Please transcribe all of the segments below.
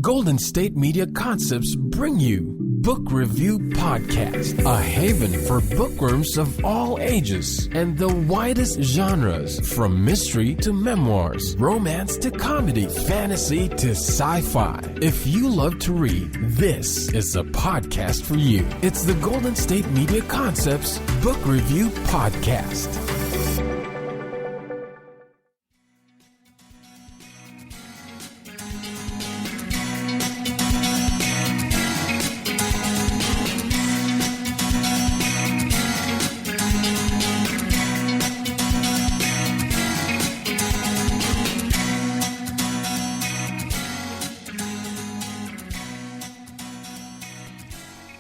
Golden State Media Concepts bring you Book Review Podcast, a haven for bookworms of all ages and the widest genres, from mystery to memoirs, romance to comedy, fantasy to sci-fi. If you love to read, this is a podcast for you. It's the Golden State Media Concepts Book Review Podcast.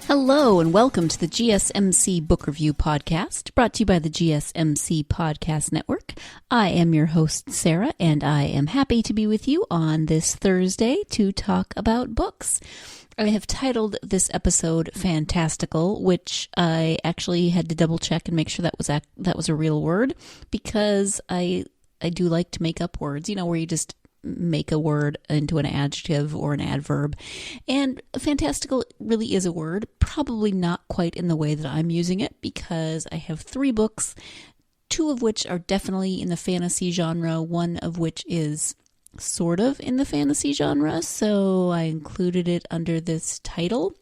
Hello and welcome to the GSMC Book Review Podcast, brought to you by the GSMC Podcast Network. I am your host, Sarah, and I am happy to be with you on this Thursday to talk about books. I have titled this episode Fantastical, which I actually had to double check and make sure that was a real word, because I do like to make up words, where you just make a word into an adjective or an adverb. And fantastical really is a word, probably not quite in the way that I'm using it, because I have 3 books, 2 of which are definitely in the fantasy genre, one of which is sort of in the fantasy genre, so I included it under this title.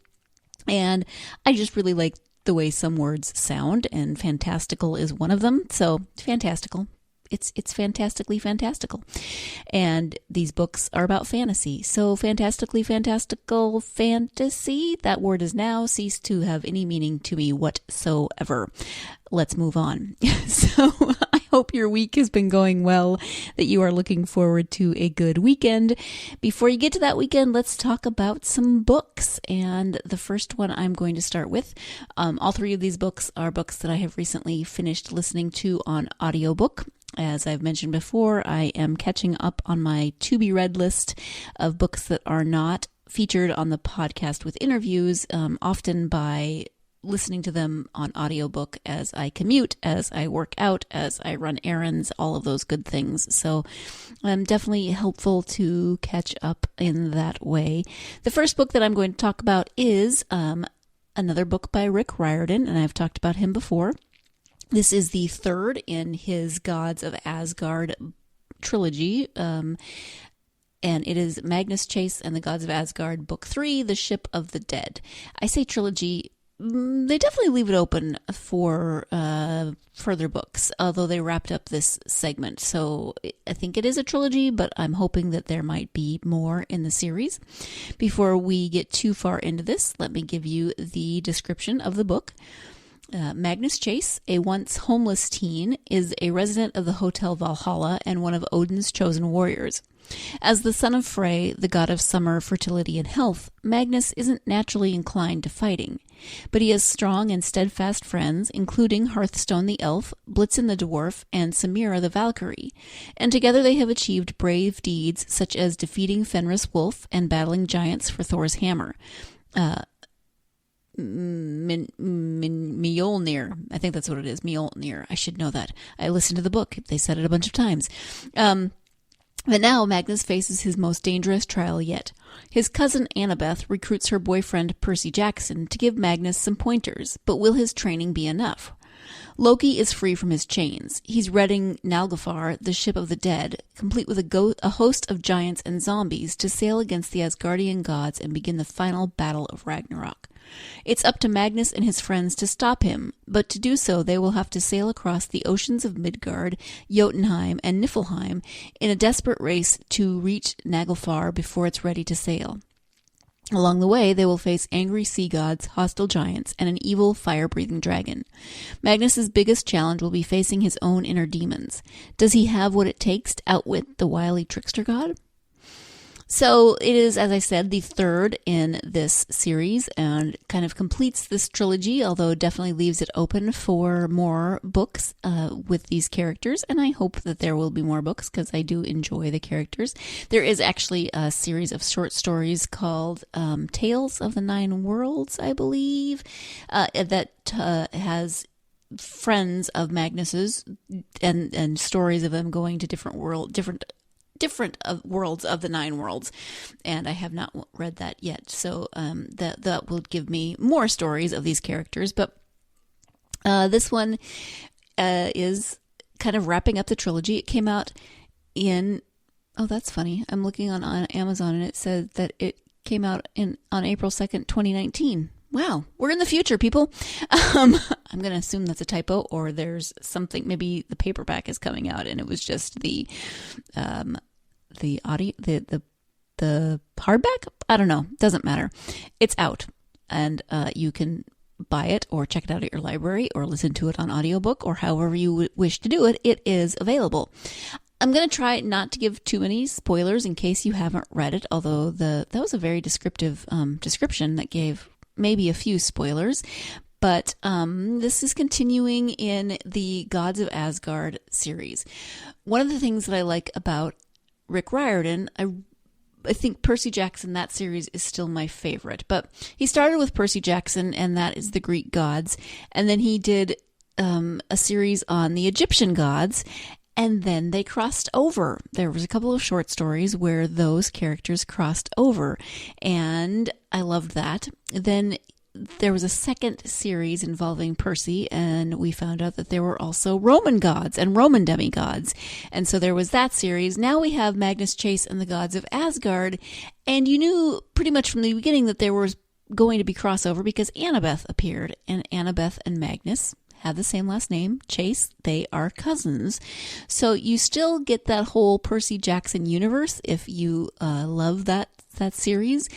And I just really like the way some words sound, and fantastical is one of them, so fantastical. It's fantastically fantastical. And these books are about fantasy. So fantastically fantastical fantasy, that word has now ceased to have any meaning to me whatsoever. Let's move on. So I hope your week has been going well, that you are looking forward to a good weekend. Before you get to that weekend, let's talk about some books. And the first one I'm going to start with, all 3 of these books are books that I have recently finished listening to on audiobook. As I've mentioned before, I am catching up on my to-be-read list of books that are not featured on the podcast with interviews, often by listening to them on audiobook as I commute, as I work out, as I run errands, all of those good things. So definitely helpful to catch up in that way. The first book that I'm going to talk about is another book by Rick Riordan, and I've talked about him before. This is the 3rd in his Gods of Asgard trilogy, and it is Magnus Chase and the Gods of Asgard, Book 3, The Ship of the Dead. I say trilogy, they definitely leave it open for further books, although they wrapped up this segment. So I think it is a trilogy, but I'm hoping that there might be more in the series. Before we get too far into this, let me give you the description of the book. Magnus Chase, a once homeless teen, is a resident of the Hotel Valhalla and one of Odin's chosen warriors. As the son of Frey, the god of summer, fertility, and health, Magnus isn't naturally inclined to fighting. But he has strong and steadfast friends, including Hearthstone the elf, Blitzen the dwarf, and Samira the Valkyrie, and together they have achieved brave deeds such as defeating Fenris Wolf and battling giants for Thor's hammer. Mjolnir. I think that's what it is. Mjolnir. I should know that. I listened to the book. They said it a bunch of times. But now Magnus faces his most dangerous trial yet. His cousin Annabeth recruits her boyfriend Percy Jackson to give Magnus some pointers, but will his training be enough? Loki is free from his chains. He's readying Nalgafar, the ship of the dead, complete with a host of giants and zombies, to sail against the Asgardian gods and begin the final battle of Ragnarok. It's up to Magnus and his friends to stop him, but to do so they will have to sail across the oceans of Midgard, Jotunheim, and Niflheim in a desperate race to reach Naglfar before it's ready to sail. Along the way, they will face angry sea gods, hostile giants, and an evil fire-breathing dragon. Magnus's biggest challenge will be facing his own inner demons. Does he have what it takes to outwit the wily trickster god? So it is, as I said, the 3rd in this series and kind of completes this trilogy, although definitely leaves it open for more books with these characters. And I hope that there will be more books because I do enjoy the characters. There is actually a series of short stories called Tales of the Nine Worlds, I believe, that has friends of Magnus's and stories of them going to different different worlds of the 9 worlds, and I have not read that yet. So that will give me more stories of these characters. But this one is kind of wrapping up the trilogy. It came out in, oh, that's funny. I'm looking on Amazon, and it says that it came out on April 2nd, 2019. Wow, we're in the future, people. I'm going to assume that's a typo, or there's something. Maybe the paperback is coming out, and it was just the audio, the hardback. I don't know. Doesn't matter. It's out, and you can buy it or check it out at your library or listen to it on audiobook or however you wish to do it. It is available. I'm going to try not to give too many spoilers in case you haven't read it, although that was a very descriptive description that gave maybe a few spoilers. But this is continuing in the Gods of Asgard series. One of the things that I like about Rick Riordan, I think Percy Jackson, that series is still my favorite. But he started with Percy Jackson, and that is the Greek gods. And then he did a series on the Egyptian gods. And then they crossed over. There was a couple of short stories where those characters crossed over. And I loved that. Then there was a second series involving Percy, and we found out that there were also Roman gods and Roman demigods. And so there was that series. Now we have Magnus Chase and the Gods of Asgard. And you knew pretty much from the beginning that there was going to be crossover because Annabeth appeared. And Annabeth and Magnus have the same last name, Chase. They are cousins. So you still get that whole Percy Jackson universe if you love that series.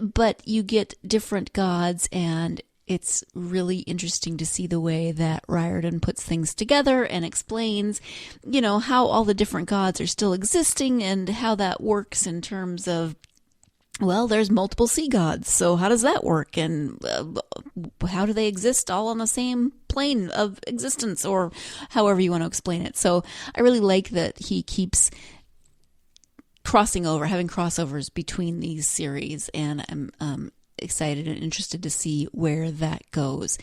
But you get different gods, and it's really interesting to see the way that Riordan puts things together and explains, how all the different gods are still existing and how that works in terms of, well, there's multiple sea gods, so how does that work? And how do they exist all on the same plane of existence, or however you want to explain it? So I really like that he keeps crossing over, having crossovers between these series, and I'm excited and interested to see where that goes.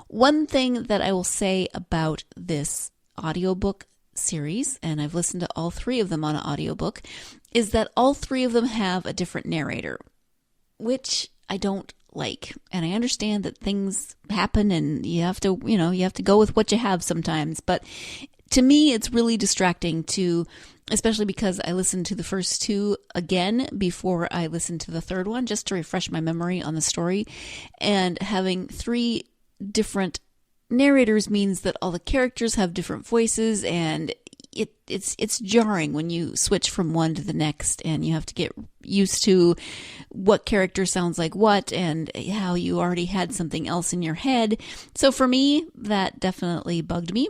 One thing that I will say about this audiobook series, and I've listened to all 3 of them on an audiobook, is that all 3 of them have a different narrator, which I don't like. And I understand that things happen and you have to go with what you have sometimes. But to me, it's really distracting especially because I listened to the first 2 again before I listened to the third one, just to refresh my memory on the story. And having 3 different narrators means that all the characters have different voices, and it's jarring when you switch from one to the next, and you have to get used to what character sounds like what and how you already had something else in your head. So for me, that definitely bugged me.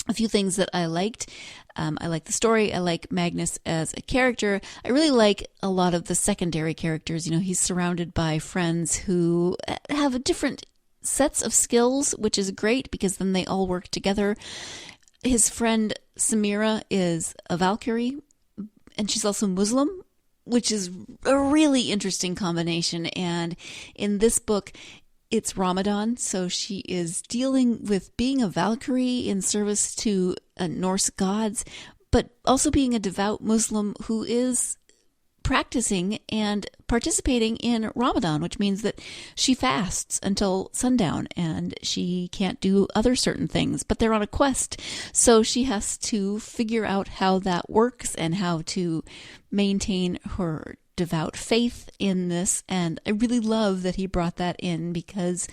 A few things that I liked. I like the story. I like Magnus as a character. I really like a lot of the secondary characters. He's surrounded by friends who have different sets of skills, which is great because then they all work together. His friend Samira is a Valkyrie, and she's also Muslim, which is a really interesting combination. And in this book, it's Ramadan, so she is dealing with being a Valkyrie in service to Norse gods, but also being a devout Muslim who is practicing and participating in Ramadan, which means that she fasts until sundown and she can't do other certain things, but they're on a quest. So she has to figure out how that works and how to maintain her devout faith in this. And I really love that he brought that in because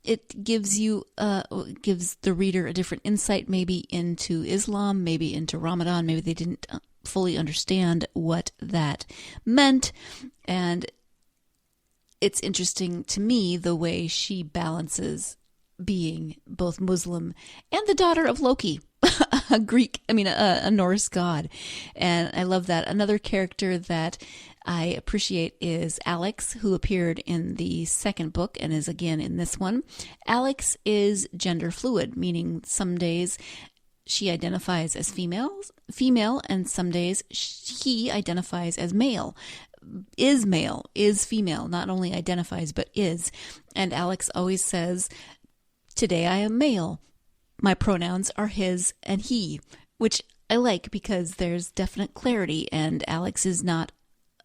it gives gives the reader a different insight, maybe into Islam, maybe into Ramadan. Maybe they didn't fully understand what that meant. And it's interesting to me the way she balances being both Muslim and the daughter of Loki, a Norse god. And I love that. Another character that I appreciate is Alex, who appeared in the second book and is again in this one. Alex is gender fluid, meaning some days she identifies as female, and some days he identifies as male. Is female, not only identifies, but is. And Alex always says, "Today I am male. My pronouns are his and he," which I like because there's definite clarity, and Alex is not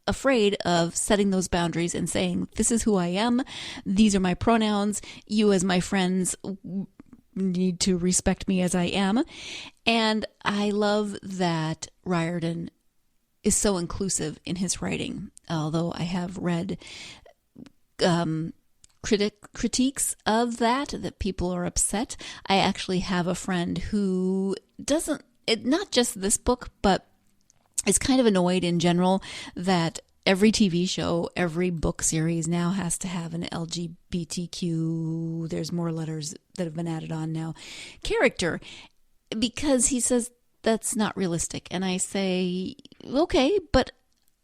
afraid of setting those boundaries and saying, this is who I am, these are my pronouns, you as my friends need to respect me as I am. And I love that Riordan is so inclusive in his writing. Although I have read critiques of that people are upset. I actually have a friend who not just this book, but is kind of annoyed in general that every TV show, every book series now has to have an LGBTQ, there's more letters that have been added on now, character, because he says that's not realistic. And I say, okay, but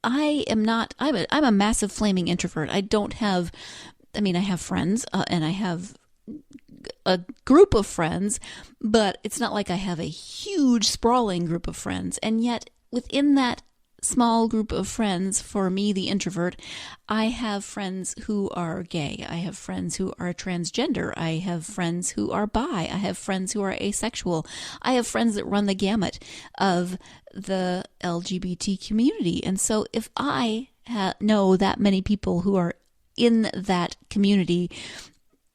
I am not, I'm a massive flaming introvert. I have friends and I have a group of friends, but it's not like I have a huge sprawling group of friends. And yet within that small group of friends, for me, the introvert, I have friends who are gay. I have friends who are transgender. I have friends who are bi. I have friends who are asexual. I have friends that run the gamut of the LGBT community. And so if I know that many people who are in that community,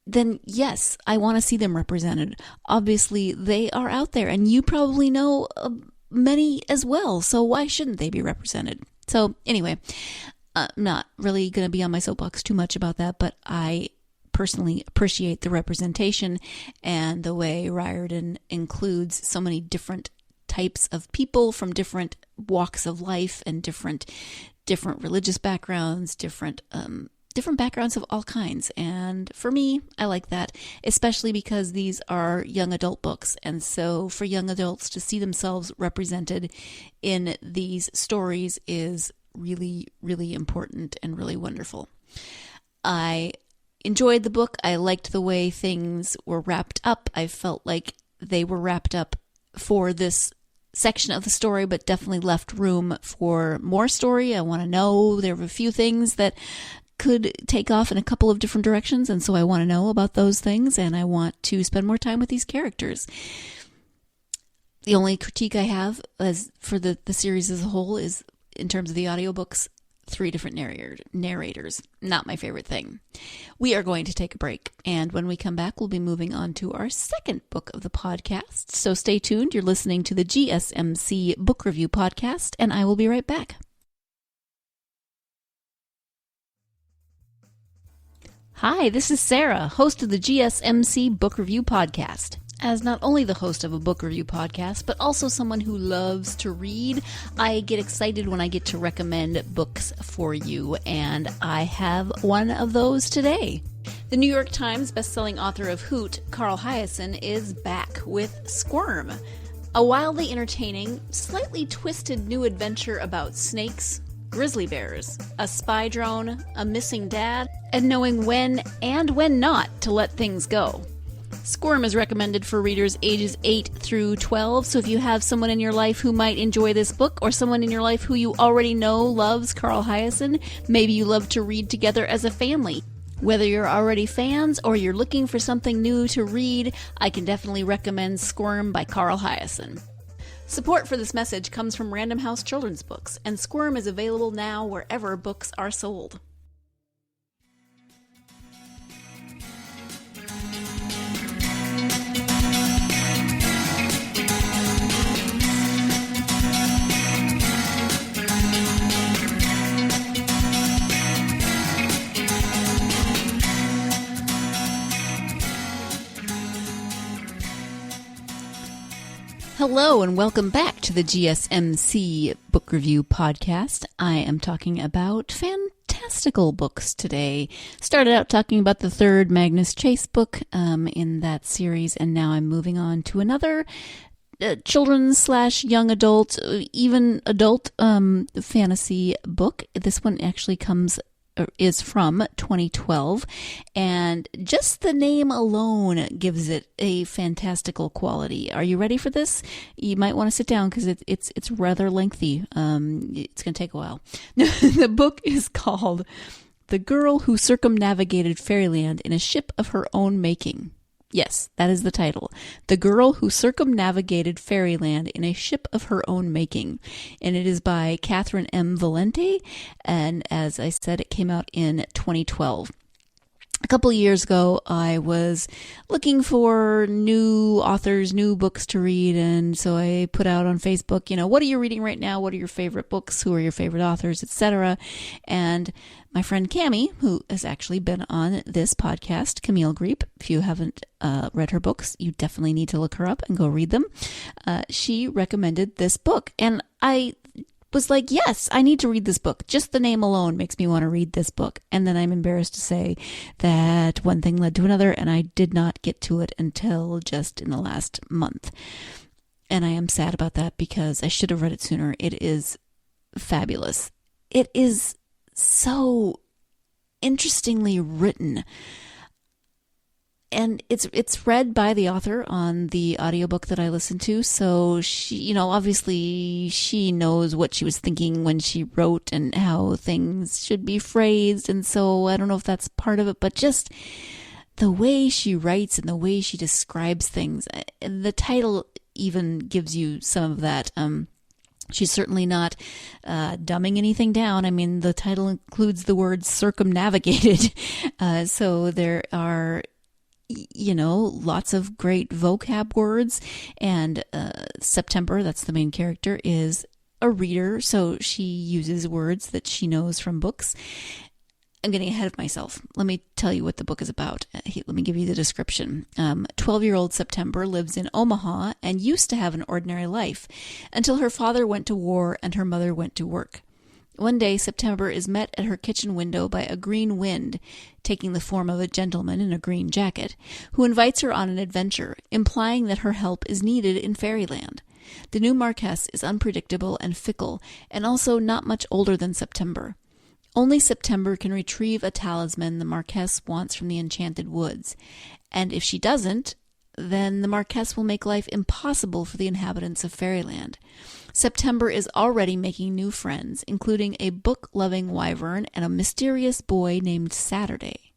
then yes, I want to see them represented. Obviously, they are out there, and you probably know many as well, so why shouldn't they be represented? So anyway, I'm not really going to be on my soapbox too much about that, but I personally appreciate the representation and the way Riordan includes so many different types of people from different walks of life and different religious backgrounds, different backgrounds of all kinds. And for me, I like that, especially because these are young adult books. And so for young adults to see themselves represented in these stories is really, really important and really wonderful. I enjoyed the book. I liked the way things were wrapped up. I felt like they were wrapped up for this section of the story, but definitely left room for more story. I want to know. There were a few things that could take off in a couple of different directions, and so I want to know about those things, and I want to spend more time with these characters. The only critique I have for the series as a whole is, in terms of the audiobooks, 3 different narrators. Not my favorite thing. We are going to take a break, and when we come back, we'll be moving on to our second book of the podcast. So stay tuned. You're listening to the GSMC Book Review Podcast, and I will be right back. Hi, this is Sarah, host of the GSMC Book Review Podcast. As not only the host of a book review podcast, but also someone who loves to read, I get excited when I get to recommend books for you, and I have one of those today. The New York Times bestselling author of Hoot, Carl Hiaasen, is back with Squirm, a wildly entertaining, slightly twisted new adventure about snakes, grizzly bears, a spy drone, a missing dad, and knowing when and when not to let things go. Squirm is recommended for readers ages 8 through 12, so if you have someone in your life who might enjoy this book, or someone in your life who you already know loves Carl Hiaasen, maybe you love to read together as a family. Whether you're already fans or you're looking for something new to read, I can definitely recommend Squirm by Carl Hiaasen. Support for this message comes from Random House Children's Books, and Squirm is available now wherever books are sold. Hello and welcome back to the GSMC Book Review Podcast. I am talking about Fantastical books today. Started out talking about the third Magnus Chase book in that series, and now I'm moving on to another children's / young adult, even adult fantasy book. This one actually is from 2012, and just the name alone gives it a fantastical quality. Are you ready for this? You might want to sit down because it's rather lengthy. It's going to take a while. The book is called The Girl Who Circumnavigated Fairyland in a Ship of Her Own Making Yes, that is the title. The Girl Who Circumnavigated Fairyland in a Ship of Her Own Making. And it is by Catherynne M. Valente. And as I said, it came out in 2012. A couple of years ago, I was looking for new authors, new books to read, and so I put out on Facebook, what are you reading right now? What are your favorite books? Who are your favorite authors, etc.? And my friend Cami, who has actually been on this podcast, Camille Greep, if you haven't read her books, you definitely need to look her up and go read them. She recommended this book, and I was like, yes, I need to read this book. Just the name alone makes me want to read this book. And then I'm embarrassed to say that one thing led to another, and I did not get to it until just in the last month. And I am sad about that because I should have read it sooner. It is fabulous. It is so interestingly written. And it's read by the author on the audiobook that I listened to. So she, obviously she knows what she was thinking when she wrote and how things should be phrased. And so I don't know if that's part of it, but just the way she writes and the way she describes things. And the title even gives you some of that. She's certainly not dumbing anything down. I mean, the title includes the word circumnavigated. So there are lots of great vocab words, and September, that's the main character, is a reader, so she uses words that she knows from books. I'm getting ahead of myself. Let me tell you what the book is about. Let me give you the description. 12-year-old September lives in Omaha and used to have an ordinary life until her father went to war and her mother went to work. One day, September is met at her kitchen window by a green wind, taking the form of a gentleman in a green jacket, who invites her on an adventure, implying that her help is needed in Fairyland. The new Marquess is unpredictable and fickle, and also not much older than September. Only September can retrieve a talisman the Marquess wants from the enchanted woods, and if she doesn't, then the Marquess will make life impossible for the inhabitants of Fairyland. September is already making new friends, including a book-loving wyvern and a mysterious boy named Saturday.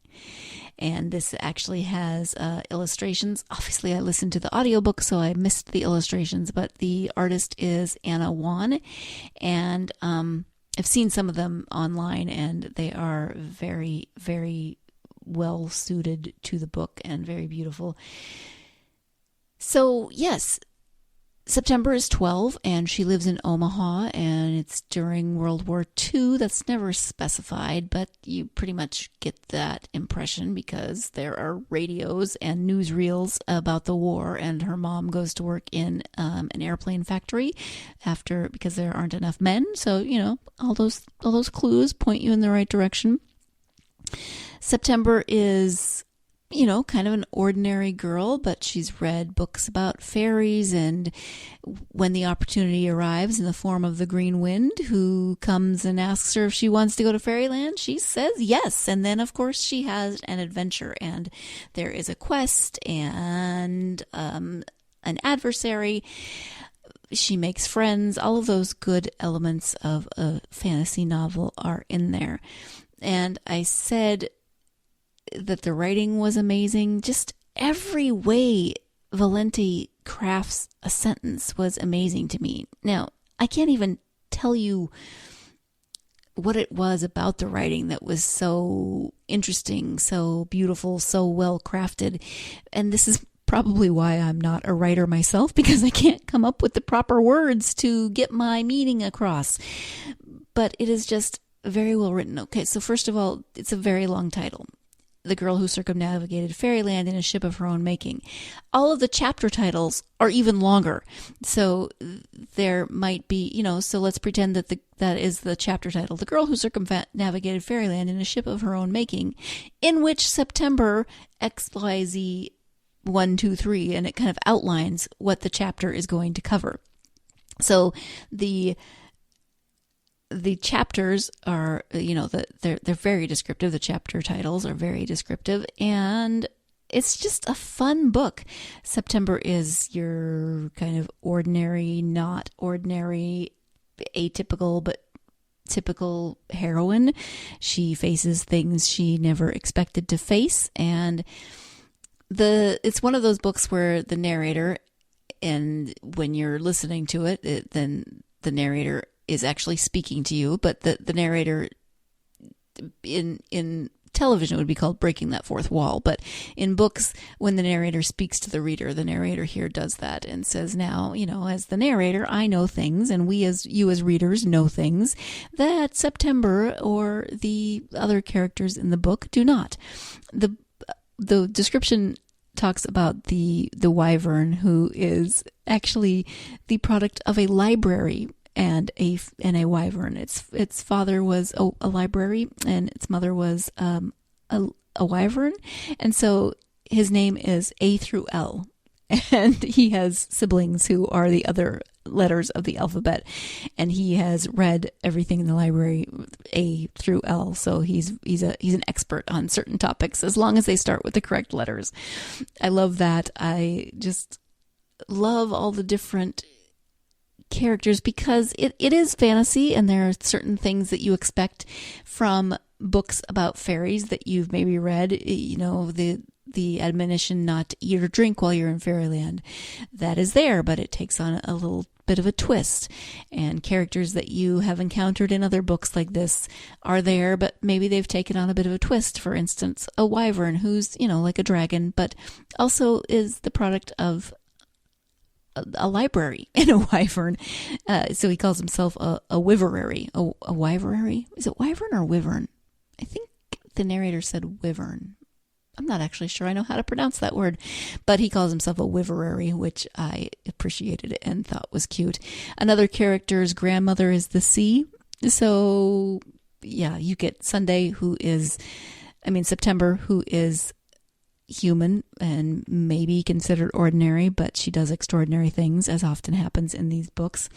And this actually has illustrations. Obviously, I listened to the audiobook, so I missed the illustrations, but the artist is Anna Wan, and I've seen some of them online, and they are very, very well suited to the book and very beautiful. So, yes, September is 12, and she lives in Omaha, and it's during World War II. That's never specified, but you pretty much get that impression because there are radios and newsreels about the war, and her mom goes to work in an airplane factory because there aren't enough men. So, all those clues point you in the right direction. September is kind of an ordinary girl, but she's read books about fairies, and when the opportunity arrives in the form of the Green Wind, who comes and asks her if she wants to go to Fairyland, she says yes. And then, of course, she has an adventure, and there is a quest and an adversary. She makes friends. All of those good elements of a fantasy novel are in there. And I said that the writing was amazing. Just every way Valente crafts a sentence was amazing to me. Now, I can't even tell you what it was about the writing that was so interesting, so beautiful, so well crafted. And this is probably why I'm not a writer myself, because I can't come up with the proper words to get my meaning across. But it is just very well written. Okay, so first of all, it's a very long title. The Girl Who Circumnavigated Fairyland in a Ship of Her Own Making. All of the chapter titles are even longer. So there might be, so let's pretend that that is the chapter title. The Girl Who Circumnavigated Fairyland in a Ship of Her Own Making, in which September XYZ 1, 2, 3, and it kind of outlines what the chapter is going to cover. So the chapters are, they're very descriptive. The chapter titles are very descriptive, and it's just a fun book. September is your kind of ordinary, not ordinary, atypical, but typical heroine. She faces things she never expected to face, and it's one of those books where the narrator, and when you're listening to it, then the narrator is actually speaking to you, but the narrator in television would be called breaking that fourth wall. But in books, when the narrator speaks to the reader, the narrator here does that and says, now, as the narrator, I know things, and you as readers know things that September or the other characters in the book do not. The description talks about the wyvern, who is actually the product of a library and a wyvern. Its father was a library, and its mother was a wyvern, and so his name is A through L, and he has siblings who are the other letters of the alphabet, and he has read everything in the library A through L, so he's an expert on certain topics as long as they start with the correct letters. I love that. I just love all the different characters because it is fantasy, and there are certain things that you expect from books about fairies that you've maybe read, the admonition not to eat or drink while you're in fairyland. That is there, but it takes on a little bit of a twist, and characters that you have encountered in other books like this are there, but maybe they've taken on a bit of a twist. For instance, a wyvern who's, like a dragon, but also is the product of a library and a wyvern. So he calls himself a wyverary. A wyverary? Is it wyvern or wyvern? I think the narrator said wyvern. I'm not actually sure I know how to pronounce that word, but he calls himself a wyverary, which I appreciated and thought was cute. Another character's grandmother is the sea. So yeah, you get September, who is human and maybe considered ordinary, but she does extraordinary things, as often happens in these books.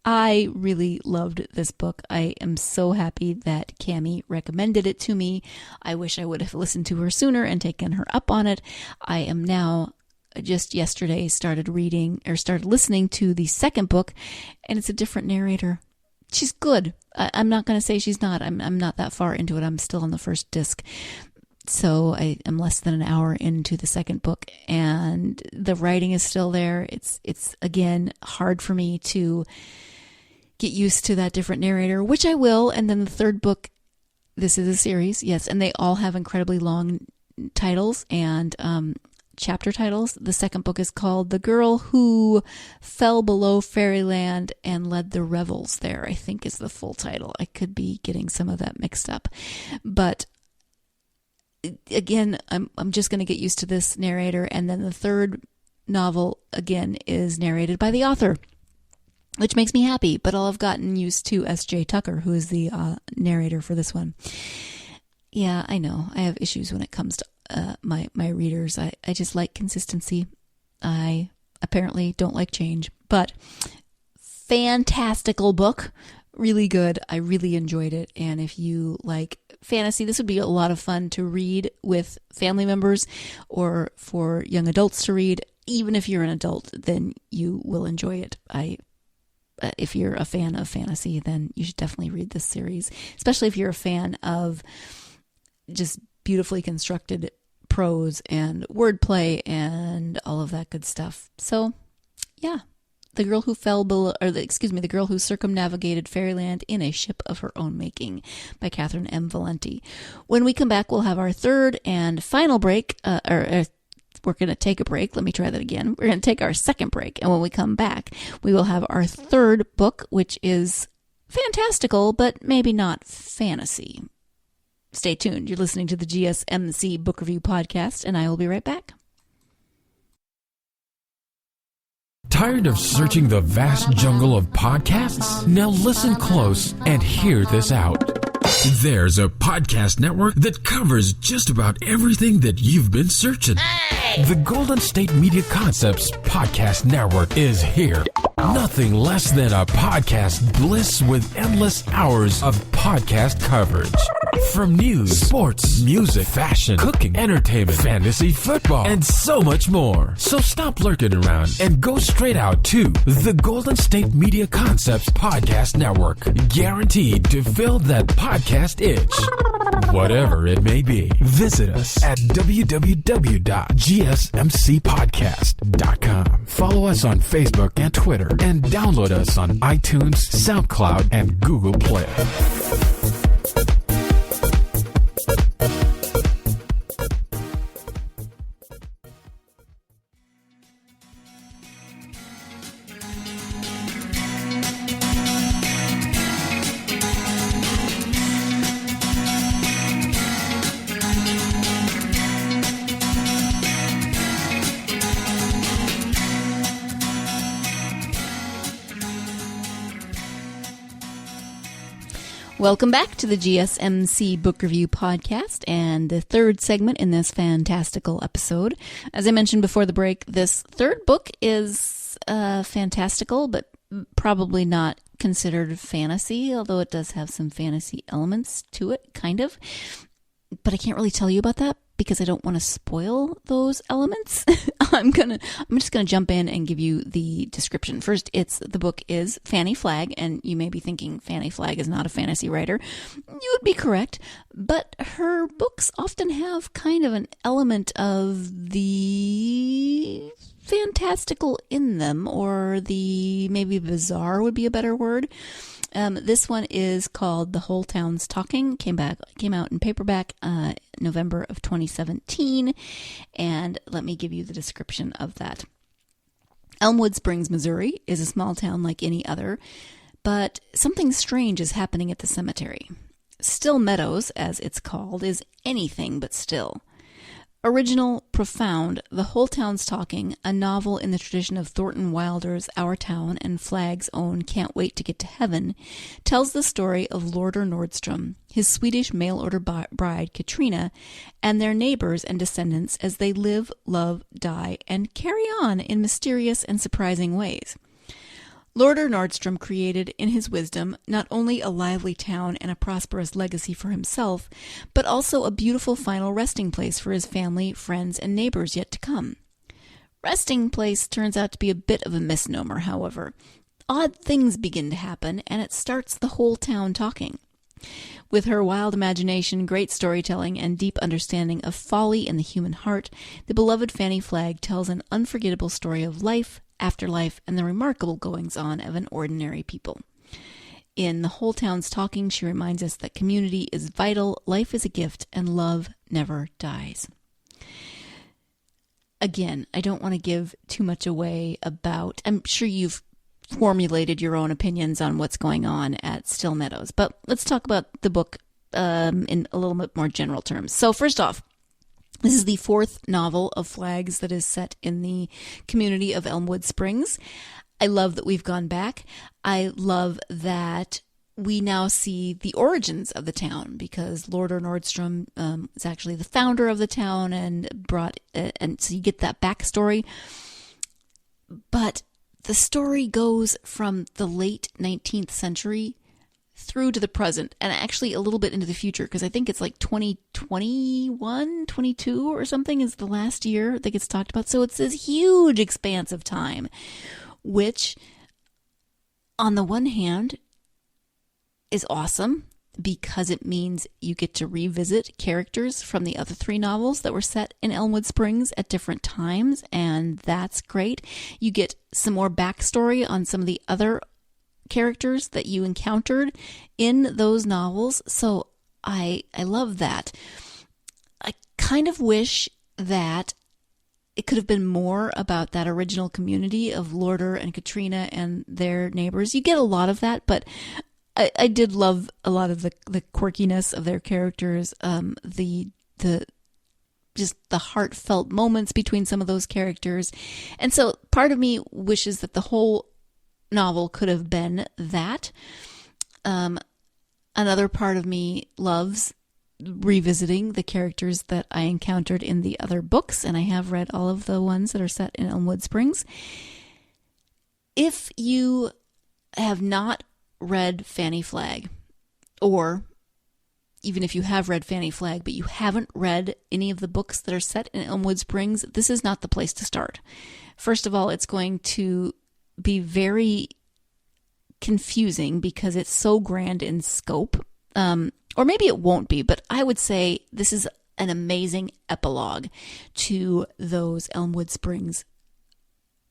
I really loved this book. I am so happy that Cammie recommended it to me. I wish I would have listened to her sooner and taken her up on it. I am now, just yesterday, started listening to the second book, and it's a different narrator. She's good. I'm not going to say she's not. I'm not that far into it. I'm still on the first disc. So I am less than an hour into the second book, and the writing is still there. It's again hard for me to get used to that different narrator, which I will. And then the third book, this is a series, yes, and they all have incredibly long titles and chapter titles. The second book is called The Girl Who Fell Below Fairyland and Led the Revels There, I think is the full title. I could be getting some of that mixed up, but again, I'm just going to get used to this narrator. And then the third novel, again, is narrated by the author, which makes me happy. But I'll have gotten used to S.J. Tucker, who is the narrator for this one. Yeah, I know. I have issues when it comes to my readers. I just like consistency. I apparently don't like change. But fantastical book. Really good. I really enjoyed it. And if you like fantasy, this would be a lot of fun to read with family members or for young adults to read. Even if you're an adult, then you will enjoy it. If you're a fan of fantasy, then you should definitely read this series, especially if you're a fan of just beautifully constructed prose and wordplay and all of that good stuff. So, yeah. The Girl Who Circumnavigated Fairyland in a Ship of Her Own Making by Catherynne M. Valente. When we come back, we'll have our third and final break, we're going to take a break. Let me try that again. We're going to take our second break, and when we come back, we will have our third book, which is fantastical, but maybe not fantasy. Stay tuned. You're listening to the GSMC Book Review Podcast, and I will be right back. Tired of searching the vast jungle of podcasts? Now listen close and hear this out. There's a podcast network that covers just about everything that you've been searching. Hey! The Golden State Media Concepts Podcast Network is here. Nothing less than a podcast bliss with endless hours of podcast coverage. From news, sports, music, fashion, cooking, entertainment, fantasy, football, and so much more. So stop lurking around and go straight out to the Golden State Media Concepts Podcast Network. Guaranteed to fill that podcast itch. whatever it may be. Visit us at www.gsmcpodcast.com. Follow us on Facebook and Twitter, and download us on iTunes, SoundCloud, and Google Play. Welcome back to the GSMC Book Review Podcast and the third segment in this Fantastical episode. As I mentioned before the break, this third book is fantastical, but probably not considered fantasy, although it does have some fantasy elements to it, kind of. But I can't really tell you about that because I don't want to spoil those elements. I'm just gonna jump in and give you the description. First, the book is Fannie Flagg, and you may be thinking Fannie Flagg is not a fantasy writer. You would be correct, but her books often have kind of an element of the fantastical in them, or the maybe bizarre would be a better word. This one is called The Whole Town's Talking. Came out in paperback November of 2017, and let me give you the description of that. Elmwood Springs, Missouri is a small town like any other, but something strange is happening at the cemetery. Still Meadows, as it's called, is anything but still. Original, profound, The Whole Town's Talking, a novel in the tradition of Thornton Wilder's Our Town and Flagg's own Can't Wait to Get to Heaven, tells the story of Lorder Nordstrom, his Swedish mail-order bride Catherynne, and their neighbors and descendants as they live, love, die, and carry on in mysterious and surprising ways. Lorder Nordstrom created, in his wisdom, not only a lively town and a prosperous legacy for himself, but also a beautiful final resting place for his family, friends, and neighbors yet to come. Resting place turns out to be a bit of a misnomer, however. Odd things begin to happen, and it starts the whole town talking. With her wild imagination, great storytelling, and deep understanding of folly and the human heart, the beloved Fannie Flagg tells an unforgettable story of life, afterlife, and the remarkable goings-on of an ordinary people. In The Whole Town's Talking, she reminds us that community is vital, life is a gift, and love never dies. Again, I don't want to give too much away about... I'm sure you've formulated your own opinions on what's going on at Still Meadows, but let's talk about the book in a little bit more general terms. So first off, this is the fourth novel of Flagg's that is set in the community of Elmwood Springs. I love that we've gone back. I love that we now see the origins of the town, because Lorder Nordstrom is actually the founder of the town and so you get that backstory. But the story goes from the late 19th century through to the present, and actually a little bit into the future, because I think it's like 2021, 22 or something is the last year that gets talked about. So it's this huge expanse of time, which on the one hand is awesome because it means you get to revisit characters from the other three novels that were set in Elmwood Springs at different times, and that's great. You get some more backstory on some of the other characters that you encountered in those novels. So I love that. I kind of wish that it could have been more about that original community of Lorder and Catherynne and their neighbors. You get a lot of that, but I did love a lot of the quirkiness of their characters, the just the heartfelt moments between some of those characters. And so part of me wishes that the whole novel could have been that. Another part of me loves revisiting the characters that I encountered in the other books, and I have read all of the ones that are set in Elmwood Springs. If you have not read Fannie Flagg, or even if you have read Fannie Flagg but you haven't read any of the books that are set in Elmwood Springs, this is not the place to start. First of all, it's going to be very confusing because it's so grand in scope. or maybe it won't be, but I would say this is an amazing epilogue to those Elmwood Springs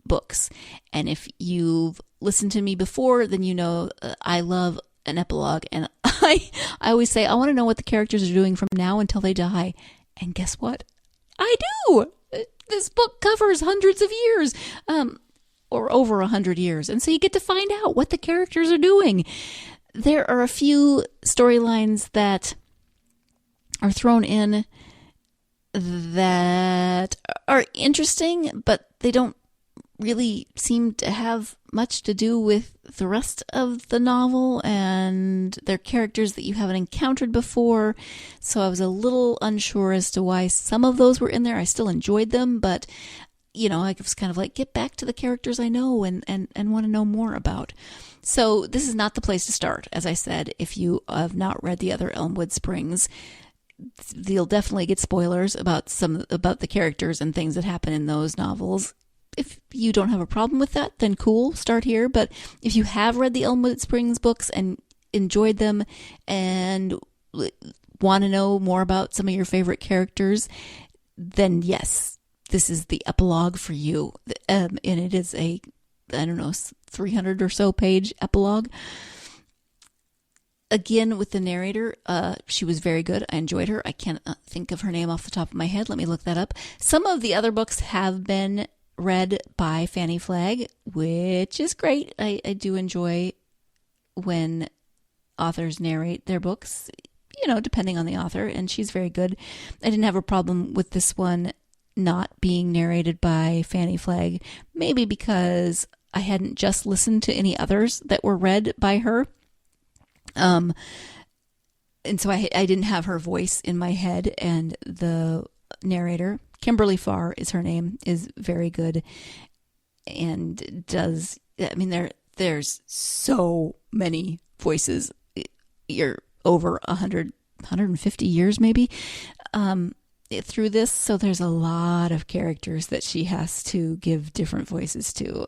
books. And if you've listened to me before, then you know I love an epilogue. And I always say, I want to know what the characters are doing from now until they die. And guess what? I do! This book covers hundreds of years, or over 100 years. And so you get to find out what the characters are doing. There are a few storylines that are thrown in that are interesting, but they don't really seem to have much to do with the rest of the novel, and they're characters that you haven't encountered before. So I was a little unsure as to why some of those were in there. I still enjoyed them, but I was kind of like, get back to the characters I know and want to know more about. So this is not the place to start. As I said, if you have not read the other Elmwood Springs, you'll definitely get spoilers about the characters and things that happen in those novels. If you don't have a problem with that, then cool, start here. But if you have read the Elmwood Springs books and enjoyed them and want to know more about some of your favorite characters, then yes, this is the epilogue for you. And it is a, 300 or so page epilogue. Again, with the narrator, she was very good. I enjoyed her. I can't think of her name off the top of my head. Let me look that up. Some of the other books have been read by Fannie Flagg, which is great. I do enjoy when authors narrate their books, depending on the author, and she's very good. I didn't have a problem with this one not being narrated by Fannie Flagg, maybe because I hadn't just listened to any others that were read by her. And so I didn't have her voice in my head, and the narrator, Kimberly Farr is her name, is very good and there's so many voices. You're over 150 years maybe through this, so there's a lot of characters that she has to give different voices to,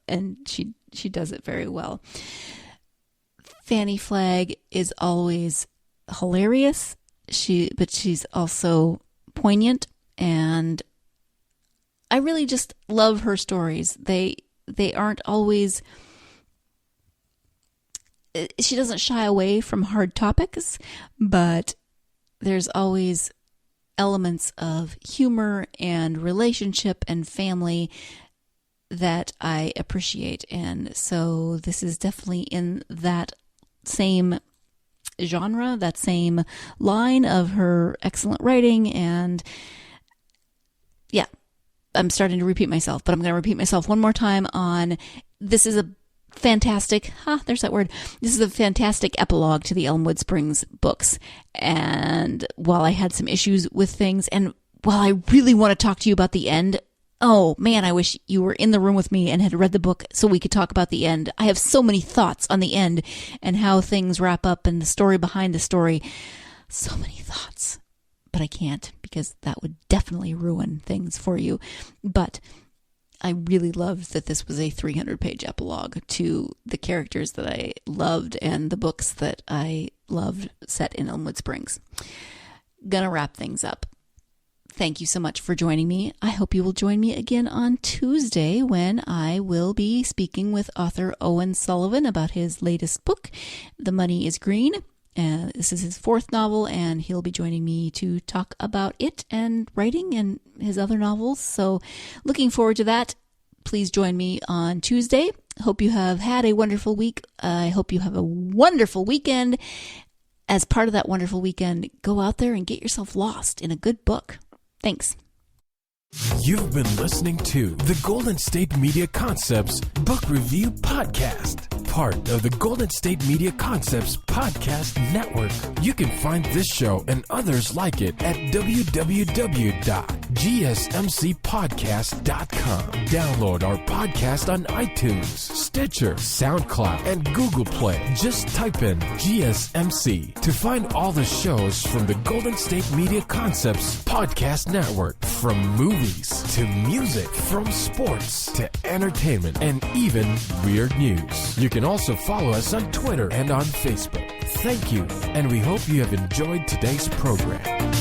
and she does it very well. Fannie Flagg is always hilarious, but she's also poignant, and I really just love her stories. They aren't always... She doesn't shy away from hard topics, but there's always elements of humor and relationship and family that I appreciate. And so this is definitely in that same genre, that same line of her excellent writing. And yeah, I'm starting to repeat myself, but I'm going to repeat myself one more time on this is a fantastic, there's that word. This is a fantastic epilogue to the Elmwood Springs books. And while I had some issues with things, and while I really want to talk to you about the end, oh man, I wish you were in the room with me and had read the book so we could talk about the end. I have so many thoughts on the end and how things wrap up and the story behind the story. So many thoughts, but I can't because that would definitely ruin things for you. But I really loved that this was a 300-page epilogue to the characters that I loved and the books that I loved set in Elmwood Springs. Gonna wrap things up. Thank you so much for joining me. I hope you will join me again on Tuesday when I will be speaking with author Owen Sullivan about his latest book, The Money is Green. This is his fourth novel, and he'll be joining me to talk about it and writing and his other novels. So looking forward to that. Please join me on Tuesday. Hope you have had a wonderful week. I hope you have a wonderful weekend. As part of that wonderful weekend, go out there and get yourself lost in a good book. Thanks. You've been listening to the Golden State Media Concepts Book Review Podcast, part of the Golden State Media Concepts Podcast Network. You can find this show and others like it at www.gsmcpodcast.com. Download our podcast on iTunes, Stitcher, SoundCloud, and Google Play. Just type in GSMC to find all the shows from the Golden State Media Concepts Podcast Network, from movies to music, from sports to entertainment, and even weird news. You can also follow us on Twitter and on Facebook. Thank you, and we hope you have enjoyed today's program.